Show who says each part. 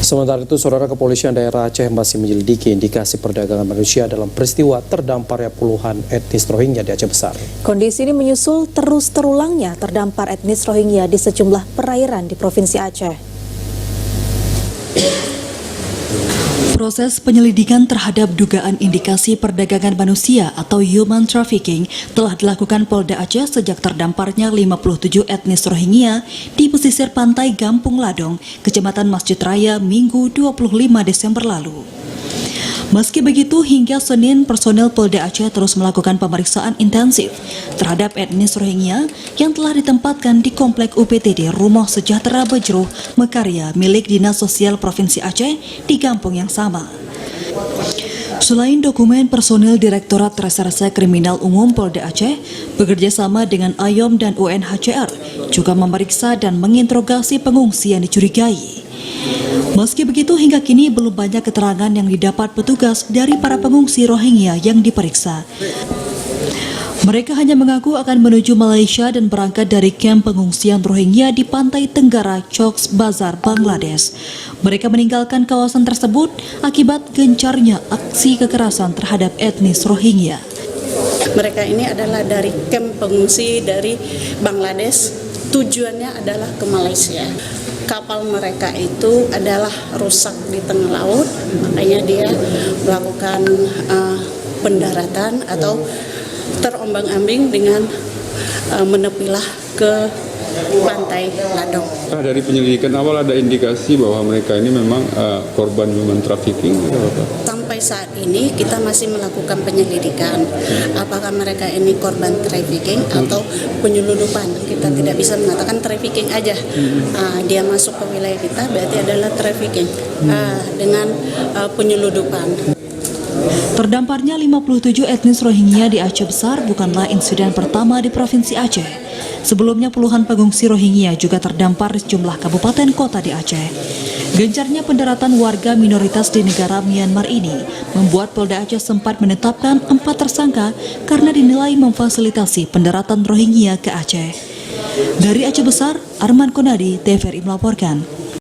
Speaker 1: Sementara itu, Saudara, Kepolisian Daerah Aceh masih menyelidiki indikasi perdagangan manusia dalam peristiwa terdamparnya puluhan etnis Rohingya di Aceh Besar.
Speaker 2: Kondisi ini menyusul terus terulangnya terdampar etnis Rohingya di sejumlah perairan di Provinsi Aceh.
Speaker 3: Proses penyelidikan terhadap dugaan indikasi perdagangan manusia atau human trafficking telah dilakukan Polda Aceh sejak terdamparnya 57 etnis Rohingya di pesisir pantai Gampung Ladong, Kecamatan Masjid Raya, Minggu 25 Desember lalu. Meski begitu, hingga Senin, personel Polda Aceh terus melakukan pemeriksaan intensif terhadap etnis Rohingya yang telah ditempatkan di Komplek UPTD Rumah Sejahtera Bejruh Mekarya milik Dinas Sosial Provinsi Aceh di kampung yang sama. Selain dokumen, personil Direktorat Reserse Kriminal Umum Polda Aceh bekerja sama dengan AYOM dan UNHCR juga memeriksa dan menginterogasi pengungsi yang dicurigai. Meski begitu, hingga kini belum banyak keterangan yang didapat petugas dari para pengungsi Rohingya yang diperiksa. Mereka hanya mengaku akan menuju Malaysia dan berangkat dari kamp pengungsian Rohingya di pantai Tenggara, Cox's Bazar, Bangladesh. Mereka meninggalkan kawasan tersebut akibat gencarnya aksi kekerasan terhadap etnis Rohingya.
Speaker 4: Mereka ini adalah dari kamp pengungsi dari Bangladesh, tujuannya adalah ke Malaysia. Kapal mereka itu adalah rusak di tengah laut, makanya dia melakukan pendaratan atau terombang-ambing dengan menepilah ke pantai Ladong.
Speaker 5: Dari penyelidikan awal ada indikasi bahwa mereka ini memang korban human trafficking.
Speaker 4: Sampai saat ini kita masih melakukan penyelidikan apakah mereka ini korban trafficking atau penyelundupan. Kita tidak bisa mengatakan trafficking aja. Dia masuk ke wilayah kita berarti adalah trafficking dengan penyelundupan.
Speaker 3: Terdamparnya 57 etnis Rohingya di Aceh Besar bukanlah insiden pertama di Provinsi Aceh. Sebelumnya puluhan pengungsi Rohingya juga terdampar di sejumlah kabupaten kota di Aceh. Gencarnya pendaratan warga minoritas di negara Myanmar ini membuat Polda Aceh sempat menetapkan 4 tersangka karena dinilai memfasilitasi pendaratan Rohingya ke Aceh. Dari Aceh Besar, Arman Konadi, TVRI melaporkan.